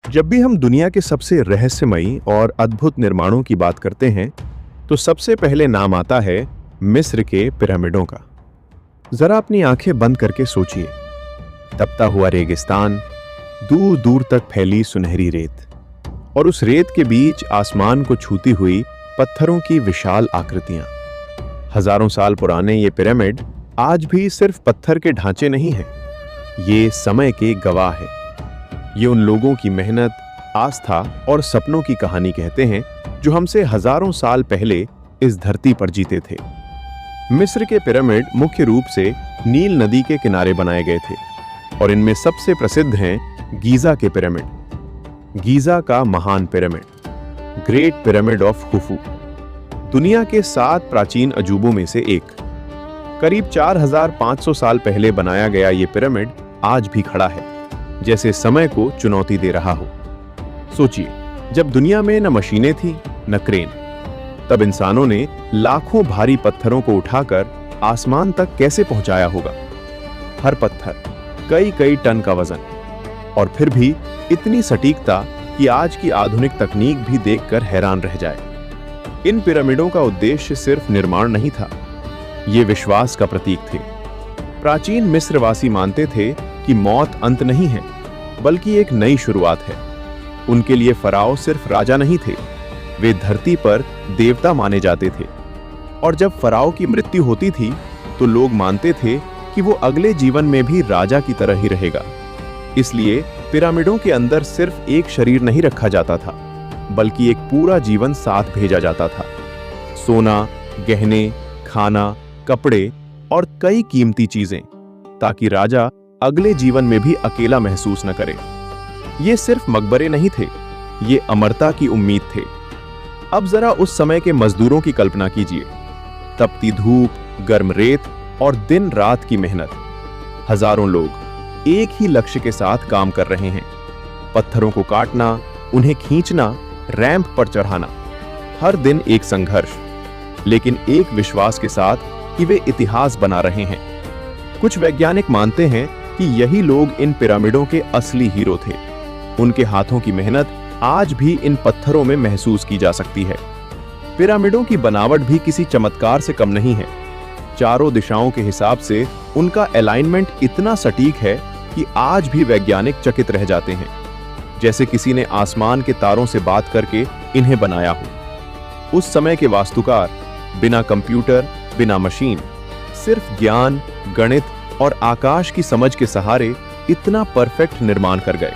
जब भी हम दुनिया के सबसे रहस्यमयी और अद्भुत निर्माणों की बात करते हैं, तो सबसे पहले नाम आता है मिस्र के पिरामिडों का। जरा अपनी आंखें बंद करके सोचिए, तपता हुआ रेगिस्तान, दूर दूर तक फैली सुनहरी रेत, और उस रेत के बीच आसमान को छूती हुई पत्थरों की विशाल आकृतियां। हजारों साल पुराने ये पिरामिड आज भी सिर्फ पत्थर के ढांचे नहीं हैं, ये समय के गवाह है। ये उन लोगों की मेहनत, आस्था और सपनों की कहानी कहते हैं जो हमसे हजारों साल पहले इस धरती पर जीते थे। मिस्र के पिरामिड मुख्य रूप से नील नदी के किनारे बनाए गए थे और इनमें सबसे प्रसिद्ध हैं गीजा के पिरामिड। गीजा का महान pyramid, great pyramid of Khufu, दुनिया के 7 प्राचीन अजूबों में से एक। करीब 4500 साल पहले बनाया गया ये पिरामिड आज भी खड़ा है, जैसे समय को चुनौती दे रहा हो। सोचिए, जब दुनिया में न मशीनें थी न क्रेन, तब इंसानों ने लाखों भारी पत्थरों को उठाकर आसमान तक कैसे पहुंचाया होगा। हर पत्थर कई कई टन का वजन, और फिर भी इतनी सटीकता कि आज की आधुनिक तकनीक भी देखकर हैरान रह जाए। इन पिरामिडों का उद्देश्य सिर्फ निर्माण नहीं था, ये विश्वास का प्रतीक थे। प्राचीन मिस्रवासी मानते थे कि मौत अंत नहीं है, बल्कि एक नई शुरुआत है। उनके लिए फराओ सिर्फ राजा नहीं थे, वे धरती पर देवता माने जाते थे। और जब फराओ की मृत्यु होती थी तो लोग मानते थे कि वो अगले जीवन में भी राजा की तरह ही रहेगा। इसलिए पिरामिडों के अंदर सिर्फ एक शरीर नहीं रखा जाता था, बल्कि एक पूरा जीवन साथ भेजा जाता था। सोना, गहने, खाना, कपड़े और कई कीमती चीजें, ताकि राजा अगले जीवन में भी अकेला महसूस न करे। ये सिर्फ मकबरे नहीं थे, ये अमरता की उम्मीद थे। अब जरा उस समय के मजदूरों की कल्पना कीजिए, तपती धूप, गर्म रेत और दिन रात की मेहनत। हजारों लोग एक ही लक्ष्य के साथ काम कर रहे हैं, पत्थरों को काटना, उन्हें खींचना, रैंप पर चढ़ाना। हर दिन एक संघर्ष, लेकिन एक विश्वास के साथ कि वे इतिहास बना रहे हैं। कुछ वैज्ञानिक मानते हैं कि यही लोग इन पिरामिडों के असली हीरो थे। उनके हाथों की मेहनत आज भी इन पत्थरों में महसूस की जा सकती है। पिरामिडों की बनावट भी किसी चमत्कार से कम नहीं है। चारों दिशाओं के हिसाब से उनका अलाइनमेंट इतना सटीक है कि आज भी वैज्ञानिक चकित रह जाते हैं, जैसे किसी ने आसमान के तारों से बात करके इन्हें बनाया हो। उस समय के वास्तुकार बिना कंप्यूटर, बिना मशीन, सिर्फ ज्ञान, गणित और आकाश की समझ के सहारे इतना परफेक्ट निर्माण कर गए।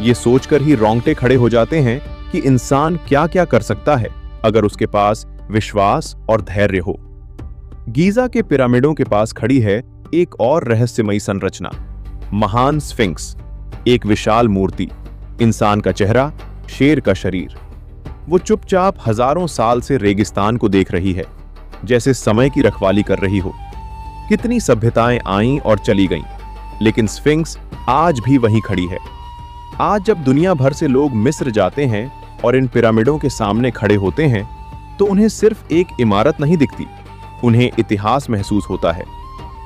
ये सोचकर ही रोंगटे खड़े हो जाते हैं कि इंसान क्या क्या कर सकता है अगर उसके पास विश्वास और धैर्य हो। गीजा के पिरामिडों के पास खड़ी है एक और रहस्यमयी संरचना, महान स्फिंक्स। एक विशाल मूर्ति, इंसान का चेहरा, शेर का शरीर। वो चुपचाप हजारों साल से रेगिस्तान को देख रही है, जैसे समय की रखवाली कर रही हो। कितनी सभ्यताएं आईं और चली गईं, लेकिन स्फिंक्स आज भी वहीं खड़ी है। आज जब दुनिया भर से लोग मिस्र जाते हैं और इन पिरामिडों के सामने खड़े होते हैं, तो उन्हें सिर्फ एक इमारत नहीं दिखती, उन्हें इतिहास महसूस होता है।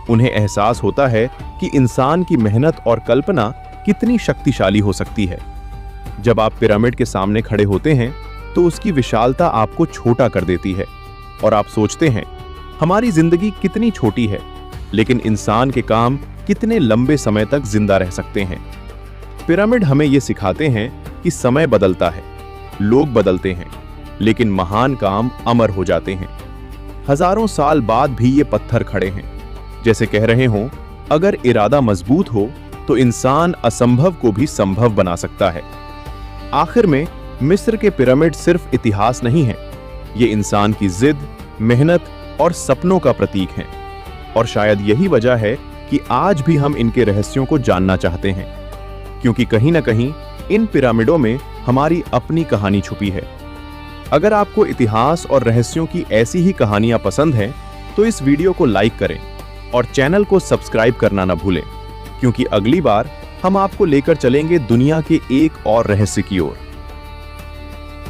उन्हें एहसास होता है कि इंसान की मेहनत और कल्पना कितनी शक्तिशाली हो सकती है। जब आप पिरामिड के सामने खड़े होते हैं तो उसकी विशालता आपको छोटा कर देती है और आप सोचते हैं, हमारी जिंदगी कितनी छोटी है, लेकिन इंसान के काम कितने लंबे समय तक जिंदा रह सकते हैं। पिरामिड हमें यह सिखाते हैं कि समय बदलता है, लोग बदलते हैं, लेकिन महान काम अमर हो जाते हैं। हजारों साल बाद भी ये पत्थर खड़े हैं, जैसे कह रहे हों, अगर इरादा मजबूत हो तो इंसान असंभव को भी संभव बना सकता है। आखिर में मिस्र के पिरामिड सिर्फ इतिहास नहीं है, ये इंसान की जिद, मेहनत और सपनों का प्रतीक हैं। और शायद यही वजह है कि आज भी हम इनके रहस्यों को जानना चाहते हैं, क्योंकि कहीं ना कहीं इन पिरामिडों में हमारी अपनी कहानी छुपी है। अगर आपको इतिहास और रहस्यों की ऐसी ही कहानियां पसंद हैं, तो इस वीडियो को लाइक करें और चैनल को सब्सक्राइब करना ना भूलें, क्योंकि अगली बार हम आपको लेकर चलेंगे दुनिया के एक और रहस्य की ओर।